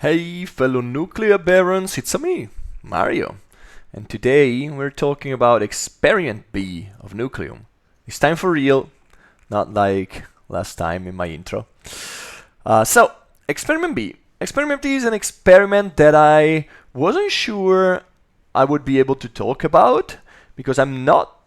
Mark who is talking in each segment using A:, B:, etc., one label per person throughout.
A: Hey fellow nuclear barons, it's me, Mario. And today we're talking about Experiment B of Nucleum. It's time for real, not like last time in my intro. So, Experiment B. Experiment B is an experiment that I wasn't sure I would be able to talk about because I'm not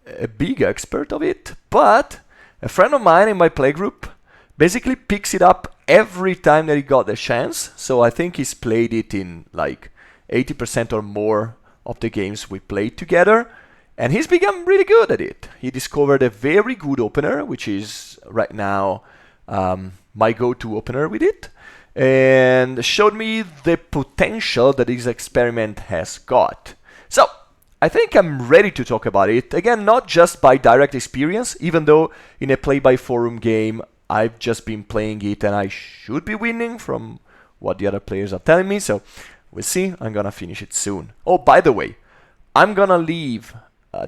A: a big expert of it, but a friend of mine in my playgroup basically picks it up every time that he got the chance. So I think he's played it in like 80% or more of the games we played together, and he's become really good at it. He discovered a very good opener, which is right now my go-to opener with it, and showed me the potential that this experiment has got. So I think I'm ready to talk about it. Again, not just by direct experience, even though in a play-by-forum game I've just been playing it and I should be winning from what the other players are telling me, so we'll see. I'm gonna finish it soon. Oh, by the way, I'm gonna leave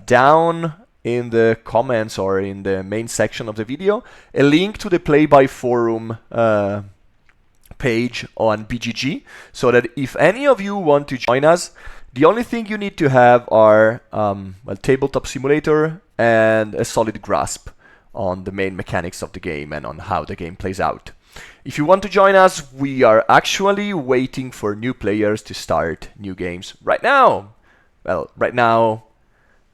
A: down in the comments or in the main section of the video a link to the play-by-forum page on BGG, so that if any of you want to join us, the only thing you need to have are tabletop simulator and a solid grasp on the main mechanics of the game and on how the game plays out. If you want to join us, we are actually waiting for new players to start new games right now. Well, right now,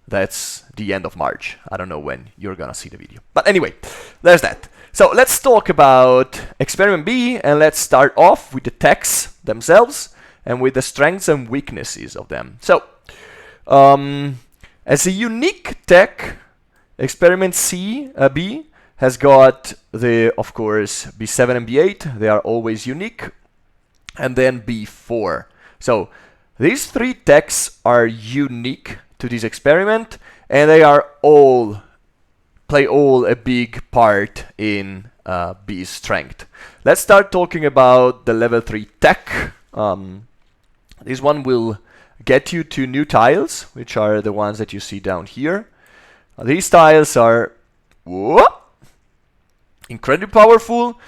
A: that's the end of March. I don't know when you're gonna see the video. But anyway, there's that. So let's talk about Experiment B, and let's start off with the techs themselves and with the strengths and weaknesses of them. So, as a unique tech, Experiment B has got the, of course, B7 and B8. They are always unique. And then B4. So these three techs are unique to this experiment, and they are play a big part in B's strength. Let's start talking about the level 3 tech. This one will get you to new tiles, which are the ones that you see down here. These tiles are incredibly powerful.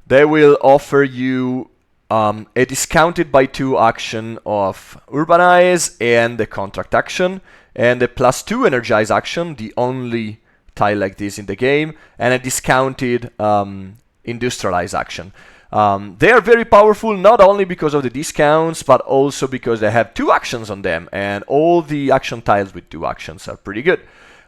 A: They will offer you a discounted by 2 action of Urbanize and the Contract action, and a +2 Energize action, the only tile like this in the game, and a discounted Industrialize action. They are very powerful not only because of the discounts, but also because they have 2 actions on them, and all the action tiles with 2 actions are pretty good.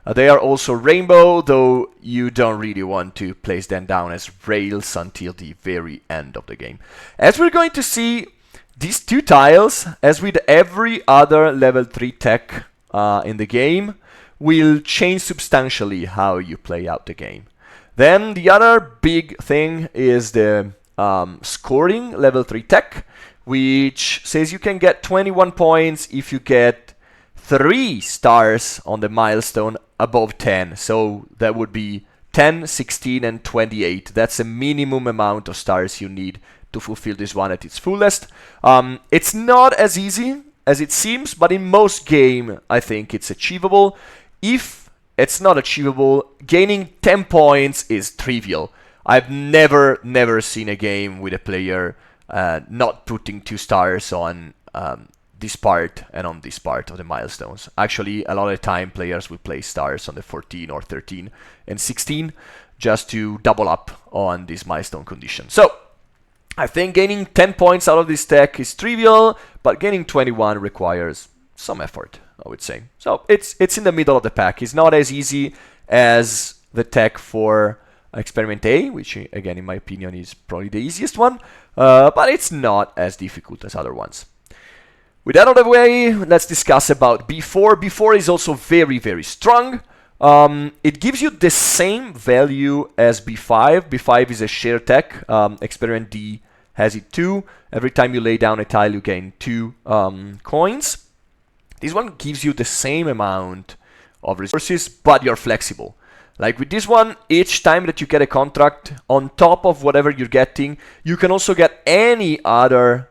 A: They are also rainbow, though you don't really want to place them down as rails until the very end of the game. As we're going to see, these 2 tiles, as with every other level 3 tech in the game, will change substantially how you play out the game. Then the other big thing is the scoring level 3 tech, which says you can get 21 points if you get 3 stars on the milestone above 10. So that would be 10, 16, and 28. That's a minimum amount of stars you need to fulfill this one at its fullest. It's not as easy as it seems, but in most games, I think it's achievable. If it's not achievable, gaining 10 points is trivial. I've never seen a game with a player not putting 2 stars on this part and on this part of the milestones. Actually, a lot of the time players will place stars on the 14 or 13 and 16 just to double up on this milestone condition. So I think gaining 10 points out of this tech is trivial, but gaining 21 requires some effort, I would say. So it's in the middle of the pack. It's not as easy as the tech for Experiment A, which again in my opinion is probably the easiest one, but it's not as difficult as other ones. With that out of the way, let's discuss about B4. B4 is also very strong. It gives you the same value as B5. B5 is a share tech. Experiment D has it too. Every time you lay down a tile, you gain 2 coins. This one gives you the same amount of resources, but you're flexible. Like with this one, each time that you get a contract, on top of whatever you're getting, you can also get any other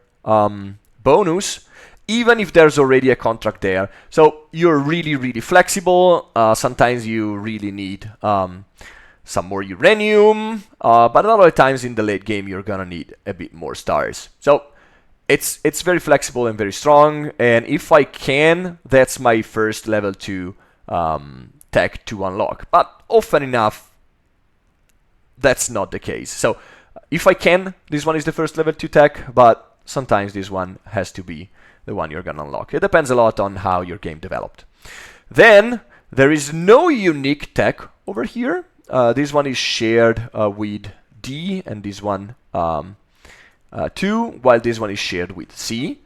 A: bonus, even if there's already a contract there. So you're really flexible. Sometimes you really need some more uranium, but a lot of the times in the late game you're gonna need a bit more stars. So it's very flexible and very strong. And if I can, that's my first level 2 tech to unlock. But often enough, that's not the case. So if I can, this one is the first level 2 tech, but sometimes this one has to be the one you're gonna unlock. It depends a lot on how your game developed. Then there is no unique tech over here. This one is shared with D, and this one too, while this one is shared with C.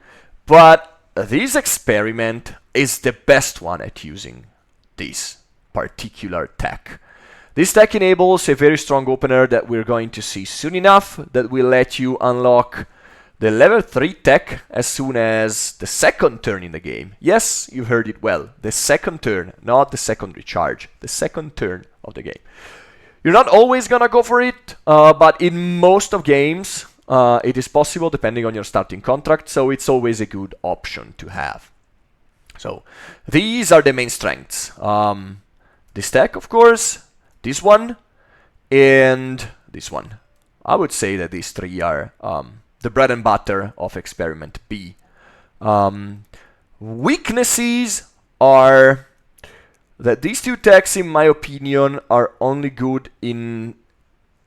A: But this experiment is the best one at using this particular tech. This tech enables a very strong opener that we're going to see soon enough, that will let you unlock the level 3 tech as soon as the second turn in the game. Yes, you heard it well. The second turn, not the second recharge. The second turn of the game. You're not always gonna go for it, but in most of games, it is possible depending on your starting contract, so it's always a good option to have. So these are the main strengths. This tech, of course, this one, and this one. I would say that these three are the bread and butter of Experiment B. Weaknesses are that these two techs, in my opinion, are only good in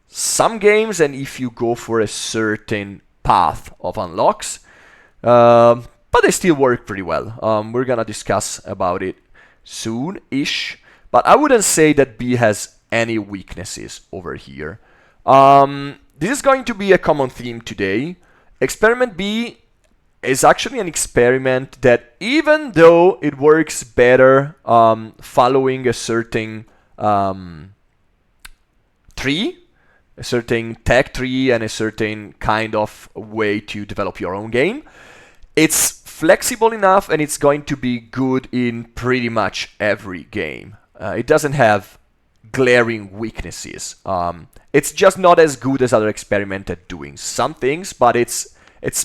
A: some games and if you go for a certain path of unlocks. But they still work pretty well. We're gonna discuss about it soon-ish. But I wouldn't say that B has any weaknesses over here. This is going to be a common theme today. Experiment B is actually an experiment that, even though it works better following a certain tree, a certain tech tree and a certain kind of way to develop your own game, it's flexible enough and it's going to be good in pretty much every game. It doesn't have glaring weaknesses. It's just not as good as other experiments at doing some things, but it's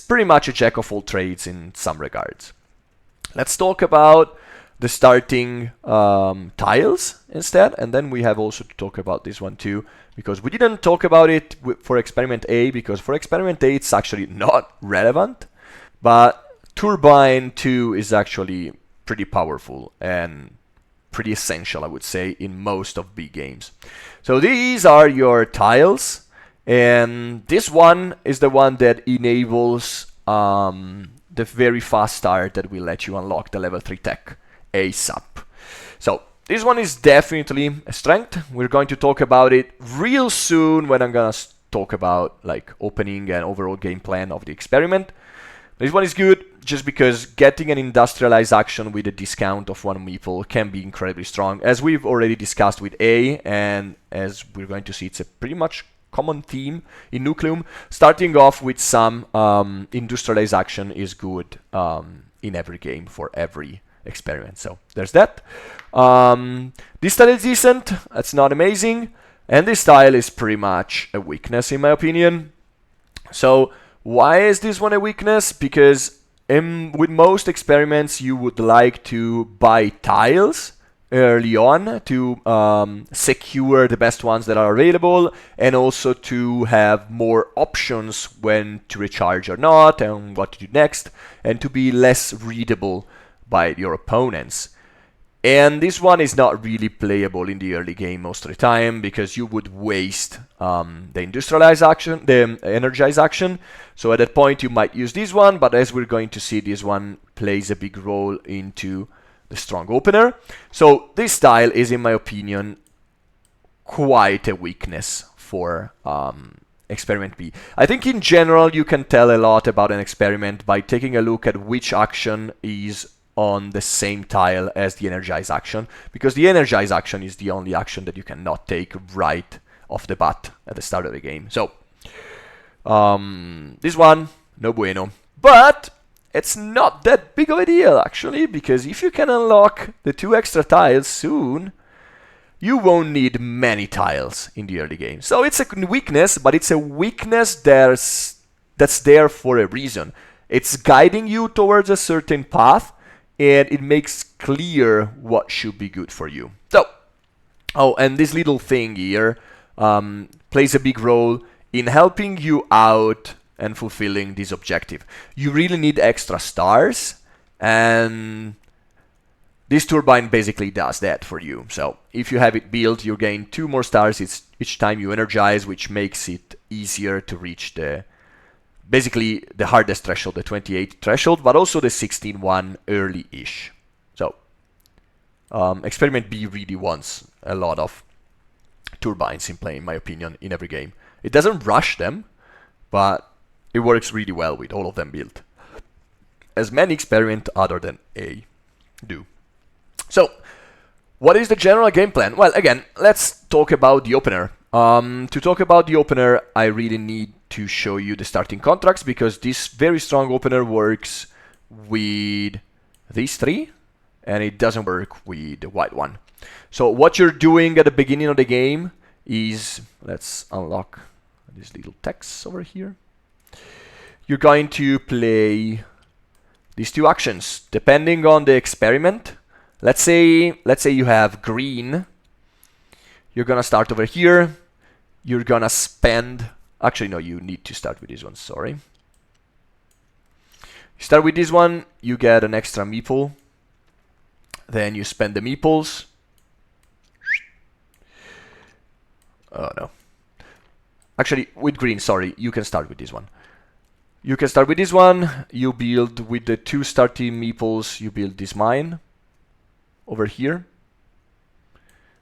A: pretty much a jack of all trades in some regards. Let's talk about the starting tiles instead, and then we have also to talk about this one too, because we didn't talk about it for Experiment A, because for Experiment A it's actually not relevant, but Turbine 2 is actually pretty powerful and pretty essential, I would say, in most of B games. So these are your tiles, and this one is the one that enables the very fast start that will let you unlock the level 3 tech ASAP. So this one is definitely a strength. We're going to talk about it real soon when I'm gonna talk about like opening and overall game plan of the experiment. This one is good just because getting an industrialized action with a discount of 1 meeple can be incredibly strong, as we've already discussed with A, and as we're going to see, it's a pretty much common theme in Nucleum. Starting off with some industrialized action is good in every game for every experiment. So there's that. This style is decent, it's not amazing, and this style is pretty much a weakness in my opinion. So why is this one a weakness? Because with most experiments you would like to buy tiles early on to secure the best ones that are available, and also to have more options when to recharge or not and what to do next, and to be less readable by your opponents. And this one is not really playable in the early game most of the time, because you would waste the industrialized action, the energized action. So at that point you might use this one, but as we're going to see, this one plays a big role into the strong opener. So this style is, in my opinion, quite a weakness for Experiment B. I think in general you can tell a lot about an experiment by taking a look at which action is on the same tile as the energized action, because the energized action is the only action that you cannot take right off the bat at the start of the game. So this one, no bueno. But it's not that big of a deal actually, because if you can unlock the 2 extra tiles soon, you won't need many tiles in the early game. So it's a weakness, but it's a weakness that's there for a reason. It's guiding you towards a certain path, and it makes clear what should be good for you. So, oh, and this little thing here plays a big role in helping you out and fulfilling this objective. You really need extra stars, and this turbine basically does that for you. So if you have it built, you gain 2 more stars each time you energize, which makes it easier to reach basically the hardest threshold, the 28 threshold, but also the 16-1 early-ish. So Experiment B really wants a lot of turbines in play, in my opinion, in every game. It doesn't rush them, but it works really well with all of them built, as many Experiment other than A do. So, what is the general game plan? Well, again, let's talk about the opener. To talk about the opener, I really need to show you the starting contracts, because this very strong opener works with these 3, and it doesn't work with the white one. So what you're doing at the beginning of the game is, let's unlock this little text over here. You're going to play these 2 actions, depending on the experiment. Let's say you have green. You're gonna start over here. You're gonna spend, actually no, you need to start with this one, sorry. You start with this one, you get an extra meeple. Then you spend the meeples. Oh no. Actually, with green, sorry, you can start with this one. You can start with this one. You build with the 2 starting meeples, you build this mine over here,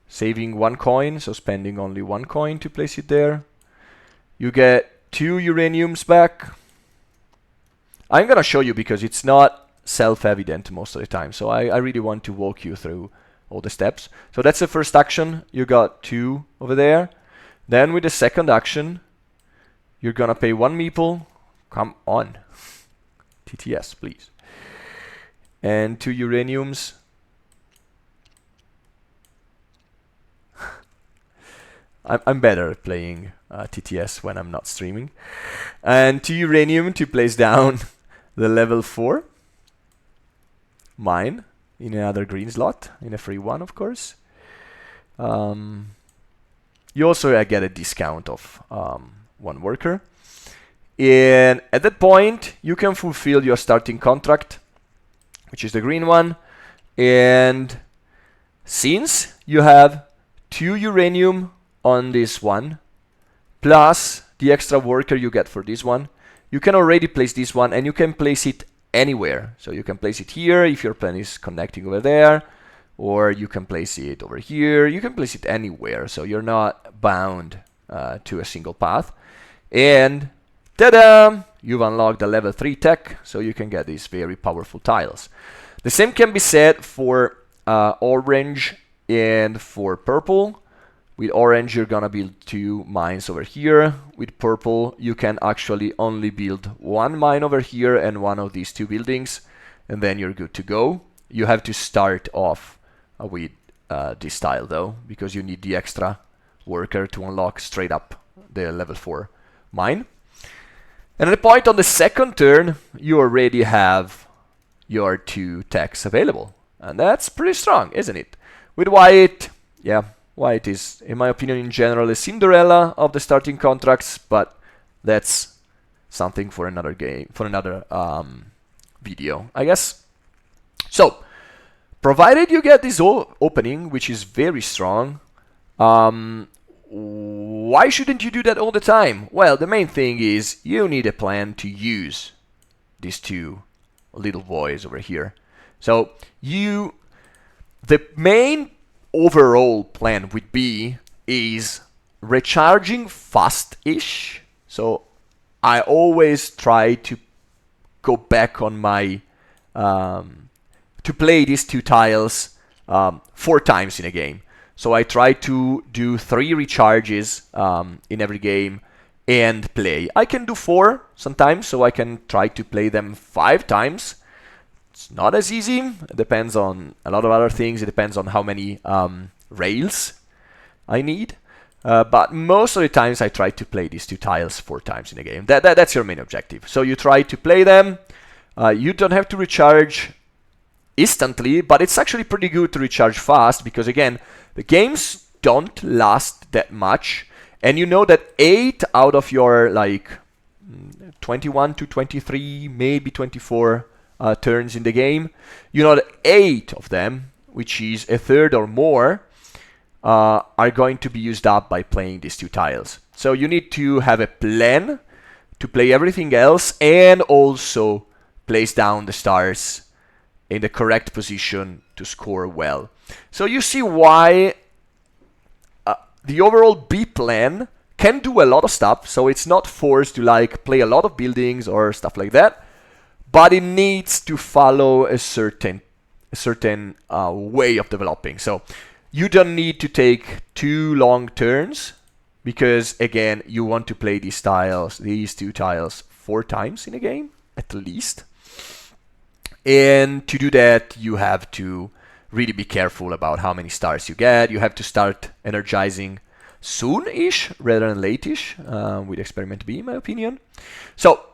A: saving 1 coin, so spending only 1 coin to place it there. You get 2 uraniums back. I'm gonna show you because it's not self-evident most of the time, so I really want to walk you through all the steps. So that's the first action. You got 2 over there. Then with the second action, you're gonna pay 1 meeple. Come on, TTS, please. And 2 uraniums. I'm better at playing TTS when I'm not streaming. And 2 uranium to place down the level 4 mine in another green slot, in a free one, of course. You also get a discount of 1 worker. And at that point, you can fulfill your starting contract, which is the green one. And since you have 2 uranium on this one, plus the extra worker you get for this one, you can already place this one, and you can place it anywhere. So you can place it here if your plan is connecting over there, or you can place it over here. You can place it anywhere, so you're not bound to a single path. And ta-da! You've unlocked the level 3 tech, so you can get these very powerful tiles. The same can be said for orange and for purple. With orange, you're gonna build 2 mines over here. With purple, you can actually only build 1 mine over here and 1 of these 2 buildings, and then you're good to go. You have to start off with this tile though, because you need the extra worker to unlock straight up the level 4 mine. And at the point on the second turn, you already have your 2 techs available. And that's pretty strong, isn't it? With white, yeah, white is, in my opinion, in general, a Cinderella of the starting contracts, but that's something for another game, for another video, I guess. So, provided you get this opening, which is very strong, why shouldn't you do that all the time? Well, the main thing is you need a plan to use these 2 little boys over here. So, the main overall plan would be is recharging fast-ish. So I always try to go back on my to play these 2 tiles 4 times in a game. So I try to do 3 recharges in every game and play. I can do 4 sometimes, so I can try to play them 5 times. It's not as easy. It depends on a lot of other things. It depends on how many rails I need. But most of the times I try to play these 2 tiles 4 times in a game. That's your main objective. So you try to play them. You don't have to recharge instantly, but it's actually pretty good to recharge fast, because again, the games don't last that much. And you know that 8 out of your like 21 to 23, maybe 24 turns in the game. You know that 8 of them, which is a third or more, are going to be used up by playing these 2 tiles. So you need to have a plan to play everything else and also place down the stars in the correct position to score well. So you see why the overall B plan can do a lot of stuff, so it's not forced to like play a lot of buildings or stuff like that, but it needs to follow a certain way of developing. So you don't need to take 2 long turns, because again, you want to play these 2 tiles 4 times in a game, at least. And to do that, you have to really be careful about how many stars you get. You have to start energizing soon-ish rather than late-ish with Experiment B, in my opinion. So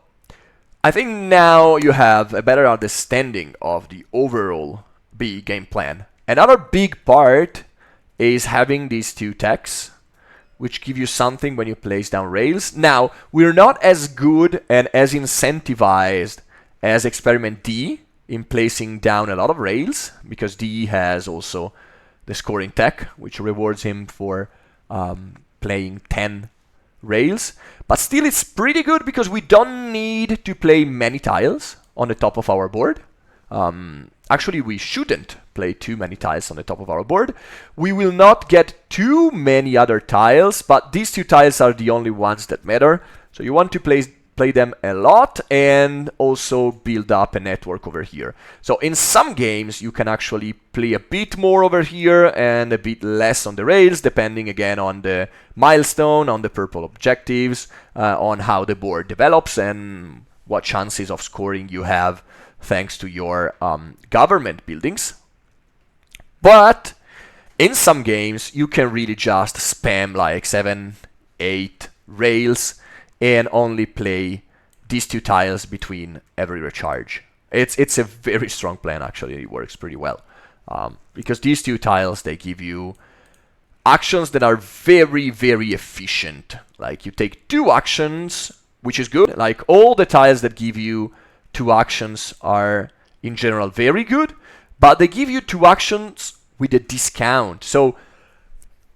A: I think now you have a better understanding of the overall B game plan. Another big part is having these 2 techs, which give you something when you place down rails. Now, we're not as good and as incentivized as Experiment D in placing down a lot of rails, because D has also the scoring tech, which rewards him for playing 10 rails. But still, it's pretty good because we don't need to play many tiles on the top of our board. Actually, we shouldn't play too many tiles on the top of our board. We will not get too many other tiles, but these 2 tiles are the only ones that matter. So you want to play them a lot and also build up a network over here. So in some games, you can actually play a bit more over here and a bit less on the rails, depending again on the milestone, on the purple objectives, on how the board develops and what chances of scoring you have thanks to your government buildings. But in some games, you can really just spam like 7, 8 rails and only play these 2 tiles between every recharge. It's a very strong plan, actually. It works pretty well. Because these 2 tiles, they give you actions that are very, very efficient. Like you take 2 actions, which is good. Like all the tiles that give you 2 actions are in general very good, but they give you 2 actions with a discount. So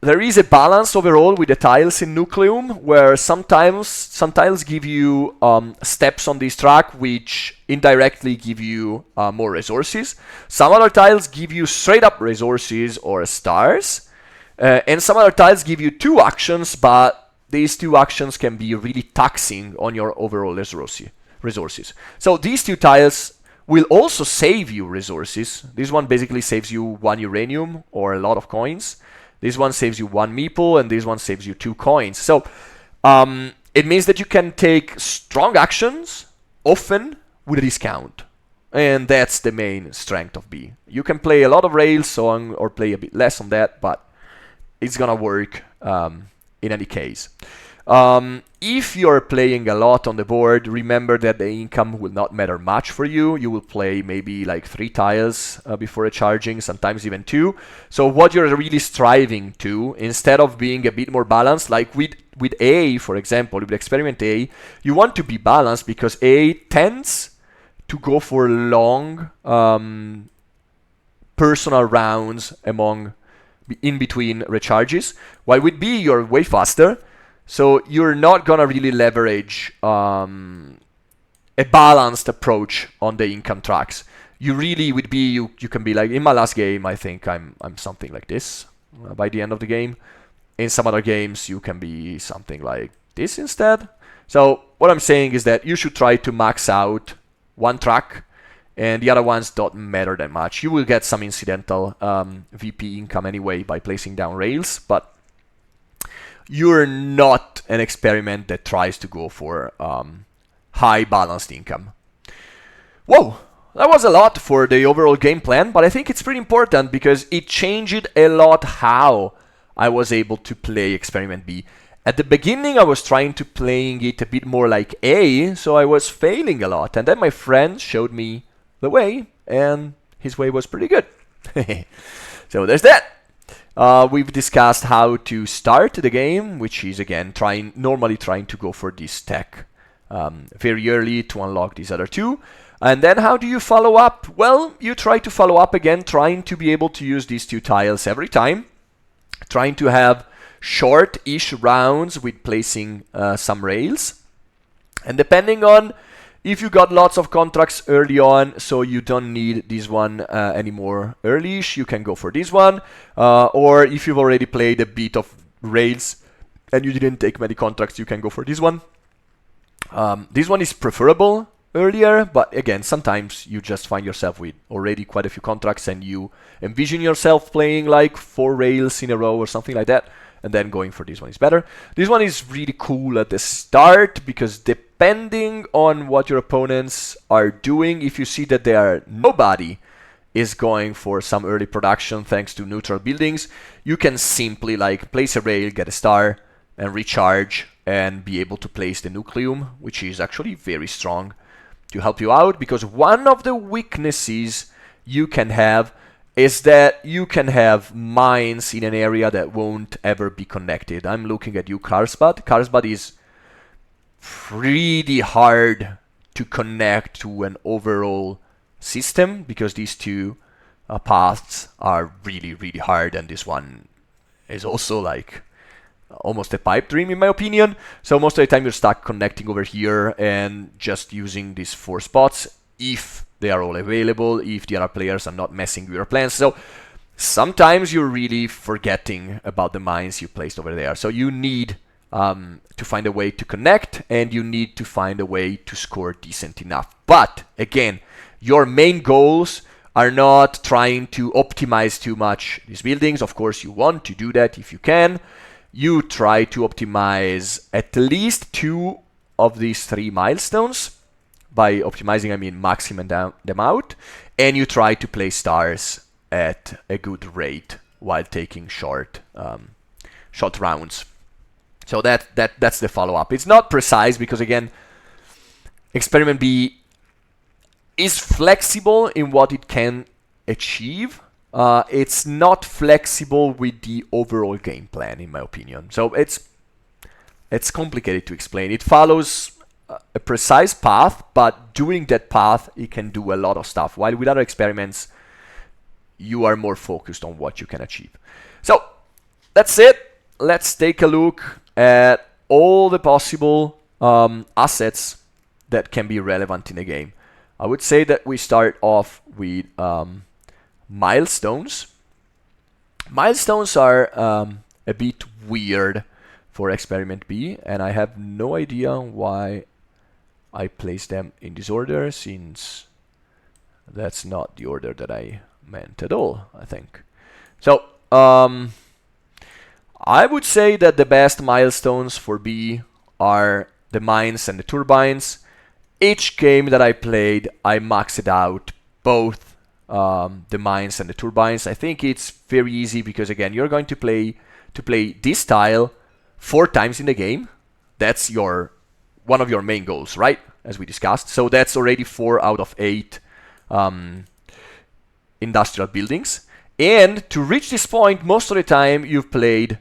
A: there is a balance overall with the tiles in Nucleum, where some tiles give you steps on this track which indirectly give you more resources. Some other tiles give you straight up resources or stars, and some other tiles give you 2 actions, but these 2 actions can be really taxing on your overall resources. So these 2 tiles will also save you resources. This one basically saves you 1 uranium or a lot of coins. This one saves you 1 meeple, and this one saves you 2 coins. So it means that you can take strong actions often with a discount. And that's the main strength of B. You can play a lot of rails or play a bit less on that, but it's gonna work in any case. If you're playing a lot on the board, remember that the income will not matter much for you. You will play maybe like 3 tiles before recharging, sometimes even 2. So what you're really striving to, instead of being a bit more balanced, like with A, for example, with Experiment A, you want to be balanced because A tends to go for long personal rounds in between recharges, while with B, you're way faster. So you're not gonna really leverage a balanced approach on the income tracks. You really, with B, you can be like, in my last game, I think I'm something like this by the end of the game. In some other games, you can be something like this instead. So what I'm saying is that you should try to max out 1 track, and the other ones don't matter that much. You will get some incidental VP income anyway by placing down rails, but you're not an experiment that tries to go for high balanced income. Whoa, that was a lot for the overall game plan, but I think it's pretty important because it changed a lot how I was able to play Experiment B. At the beginning, I was trying to playing it a bit more like A, so I was failing a lot. And then my friend showed me the way, and his way was pretty good. So there's that. We've discussed how to start the game, which is again normally trying to go for this tech very early to unlock these other two. And then how do you follow up? Well, you try to follow up again, trying to be able to use these two tiles every time, trying to have short-ish rounds with placing some rails. And depending on if you got lots of contracts early on, so you don't need this one anymore early-ish, you can go for this one. Or if you've already played a bit of rails and you didn't take many contracts, you can go for this one. This one is preferable earlier, but again, sometimes you just find yourself with already quite a few contracts and you envision yourself playing like 4 rails in a row or something like that, and then going for this one is better. This one is really cool at the start because depending on what your opponents are doing, if you see that nobody is going for some early production thanks to neutral buildings, you can simply like place a rail, get a star, and recharge and be able to place the Nucleum, which is actually very strong to help you out, because one of the weaknesses you can have is that you can have mines in an area that won't ever be connected. I'm looking at you, Karlsbad. Karlsbad is pretty hard to connect to an overall system because these two paths are really, really hard, and this one is also like almost a pipe dream in my opinion. So most of the time you're stuck connecting over here and just using these 4 spots if they are all available, if the other players are not messing with your plans. So sometimes you're really forgetting about the mines you placed over there. So you need to find a way to connect, and you need to find a way to score decent enough. But again, your main goals are not trying to optimize too much these buildings. Of course, you want to do that if you can. You try to optimize at least 2 of these 3 milestones. By optimizing, I mean maximum them out. And you try to play stars at a good rate while taking short rounds. So that's the follow-up. It's not precise because, again, Experiment B is flexible in what it can achieve. It's not flexible with the overall game plan, in my opinion. So it's complicated to explain. It follows a precise path, but doing that path, it can do a lot of stuff. While with other experiments, you are more focused on what you can achieve. So that's it. Let's take a look at all the possible assets that can be relevant in a game. I would say that we start off with milestones. Milestones are a bit weird for Experiment B, and I have no idea why I place them in this order, since that's not the order that I meant at all, I think. So I would say that the best milestones for B are the mines and the turbines. Each game that I played, I maxed out both the mines and the turbines. I think it's very easy because, again, you're going to play this tile 4 times in the game. That's one of your main goals, right? As we discussed. So that's already 4 out of 8 industrial buildings. And to reach this point, most of the time you've played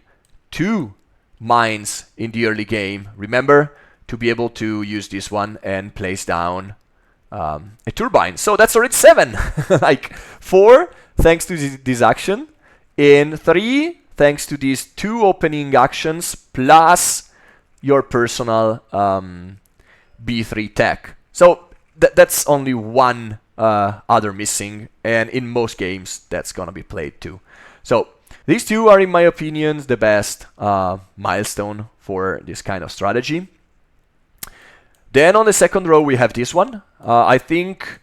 A: 2 mines in the early game. Remember to be able to use this one and place down a turbine. So that's already 7. Like 4 thanks to this action, and 3 thanks to these 2 opening actions plus your personal B3 tech. So that's only 1 other missing, and in most games that's gonna be played too. So these 2 are, in my opinion, the best milestone for this kind of strategy. Then on the second row we have this one. I think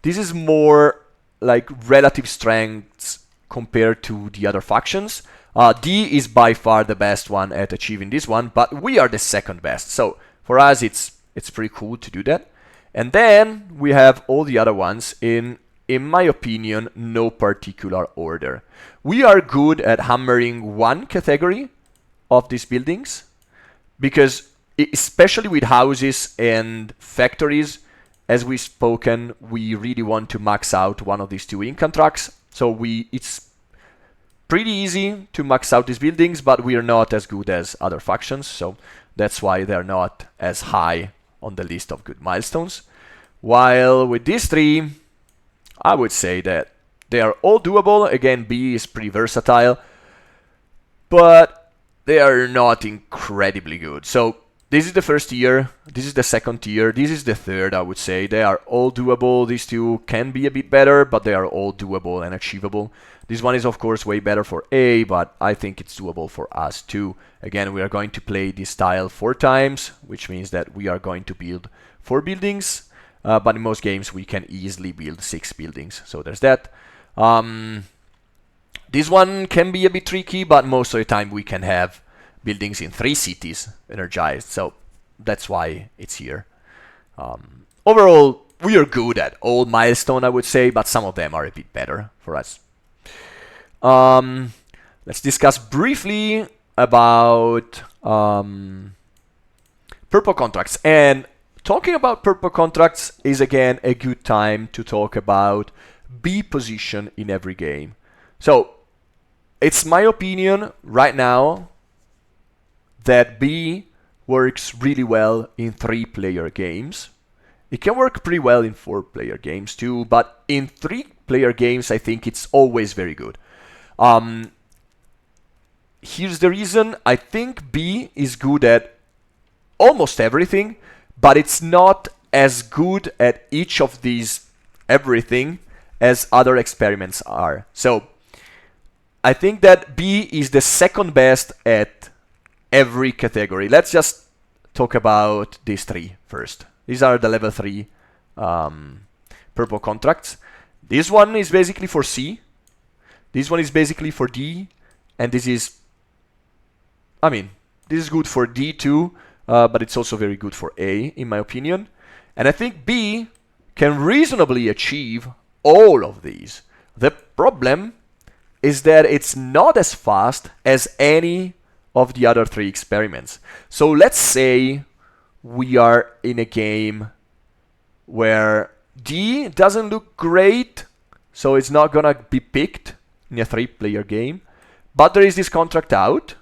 A: this is more like relative strengths compared to the other factions. D is by far the best one at achieving this one, but we are the second best. So for us it's pretty cool to do that. And then we have all the other ones in my opinion, no particular order. We are good at hammering 1 category of these buildings because, especially with houses and factories, as we've spoken, we really want to max out one of these 2 income tracks. So it's pretty easy to max out these buildings, but we are not as good as other factions. So that's why they're not as high on the list of good milestones. While with these three, I would say that they are all doable. Again, B is pretty versatile, but they are not incredibly good. So this is the first tier, this is the second tier, this is the third, I would say. They are all doable. These two can be a bit better, but they are all doable and achievable. This one is of course way better for A, but I think it's doable for us too. Again, we are going to play this tile 4 times, which means that we are going to build 4 buildings, but in most games we can easily build 6 buildings, so there's that. This one can be a bit tricky, but most of the time we can have buildings in 3 cities energized, so that's why it's here. Overall, we are good at all milestone, I would say, but some of them are a bit better for us. Let's discuss briefly about purple contracts. And talking about purple contracts is again a good time to talk about B position in every game. So it's my opinion right now that B works really well in 3-player games. It can work pretty well in 4-player games too, but in 3-player games I think it's always very good. Here's the reason. I think B is good at almost everything, but it's not as good at each of these everything as other experiments are. So I think that B is the second best at every category. Let's just talk about these 3 first. These are the level 3 purple contracts. This one is basically for C. This one is basically for D. And this is, I mean, this is good for D too, but it's also very good for A, in my opinion. And I think B can reasonably achieve all of these. The problem is that it's not as fast as any of the other 3 experiments. So let's say we are in a game where D doesn't look great, so it's not gonna be picked in a 3-player game, but there is this contract out,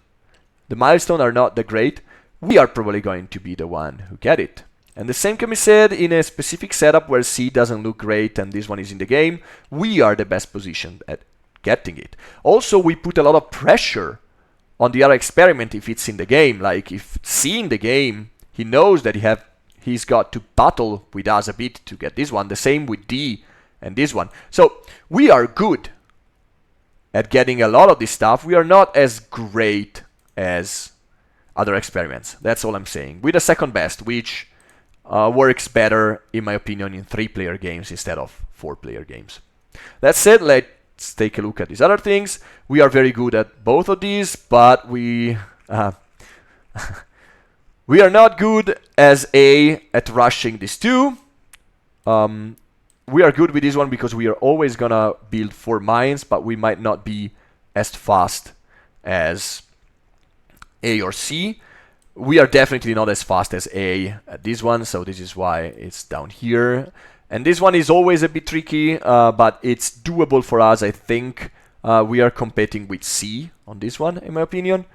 A: the milestones are not that great, we are probably going to be the one who get it. And the same can be said in a specific setup where C doesn't look great and this one is in the game, we are the best positioned at getting it. Also, we put a lot of pressure on the other experiment if it's in the game. Like if C in the game, he knows that he's got to battle with us a bit to get this one. The same with D and this one. So we are good at getting a lot of this stuff. We are not as great as other experiments. That's all I'm saying. We're the second best, which works better, in my opinion, in 3-player games instead of 4-player games. That said, let's take a look at these other things. We are very good at both of these, but we we are not good as A at rushing these 2. We are good with this one because we are always gonna build 4 mines, but we might not be as fast as A or C. We are definitely not as fast as A at this one, so this is why it's down here. And this one is always a bit tricky, but it's doable for us, I think. We are competing with C on this one, in my opinion.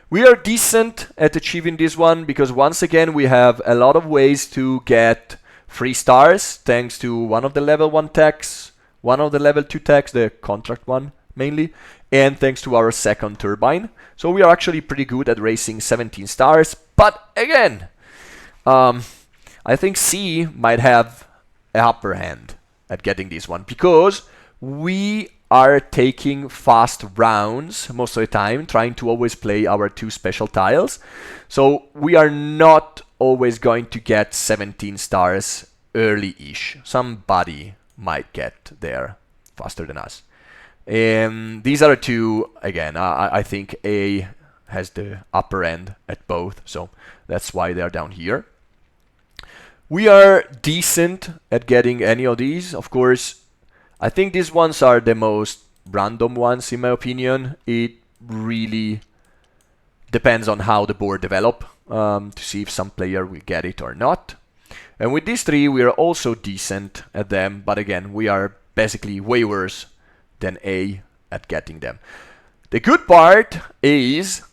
A: We are decent at achieving this one because once again we have a lot of ways to get 3 stars thanks to one of the level 1 techs, one of the level 2 techs, the contract one mainly, and thanks to our second turbine. So we are actually pretty good at racing 17 stars, but again, I think C might have an upper hand at getting this one because we are taking fast rounds most of the time, trying to always play our 2 special tiles. So we are not always going to get 17 stars early-ish. Somebody might get there faster than us. These are 2, again, I think A has the upper end at both, so that's why they're down here. We are decent at getting any of these. Of course, I think these ones are the most random ones in my opinion. It really depends on how the board develop to see if some player will get it or not. And with these 3 we are also decent at them, but again we are basically way worse than A at getting them. The good part is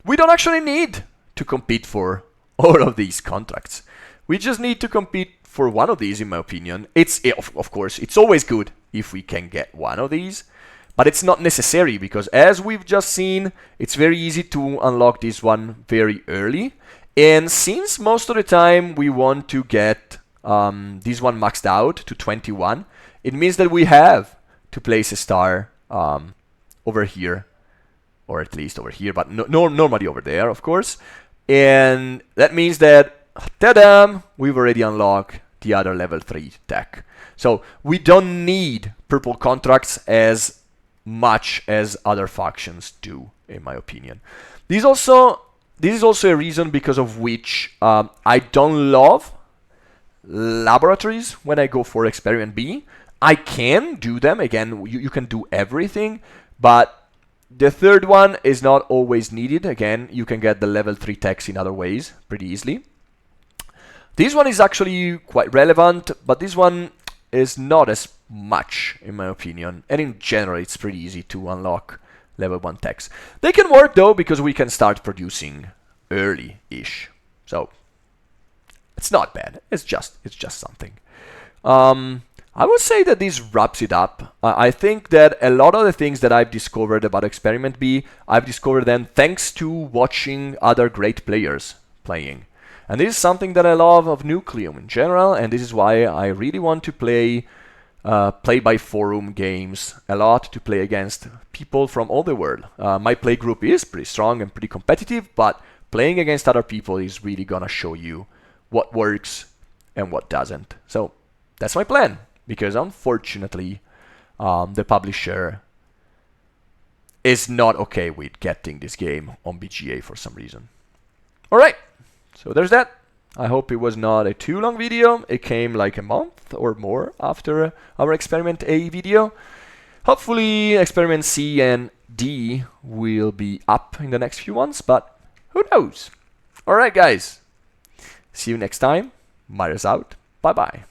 A: we don't actually need to compete for all of these contracts. We just need to compete for one of these, in my opinion. Of course, it's always good if we can get one of these, but it's not necessary, because as we've just seen, it's very easy to unlock this one very early. And since most of the time we want to get this one maxed out to 21, it means that we have to place a star over here, or at least over here, but normally over there, of course. And that means that, ta-da, we've already unlocked the other level 3 tech. So we don't need purple contracts as much as other factions do, in my opinion. This is also a reason because of which I don't love laboratories when I go for Experiment B. I can do them, again, you can do everything, but the third one is not always needed. Again, you can get the level 3 techs in other ways pretty easily. This one is actually quite relevant, but this one is not as much, in my opinion. And in general, it's pretty easy to unlock level 1 techs. They can work though, because we can start producing early-ish. So it's not bad. It's just something. I would say that this wraps it up. I think that a lot of the things that I've discovered about Experiment B, I've discovered them thanks to watching other great players playing. And this is something that I love of Nucleum in general, and this is why I really want to play by forum games a lot, to play against people from all the world. My play group is pretty strong and pretty competitive, but playing against other people is really gonna show you what works and what doesn't. So that's my plan, because unfortunately the publisher is not okay with getting this game on BGA for some reason. Alright, so there's that. I hope it was not a too long video. It came like a month or more after our Experiment A video. Hopefully Experiment C and D will be up in the next few months, but who knows? Alright guys, see you next time. Myers out. Bye bye.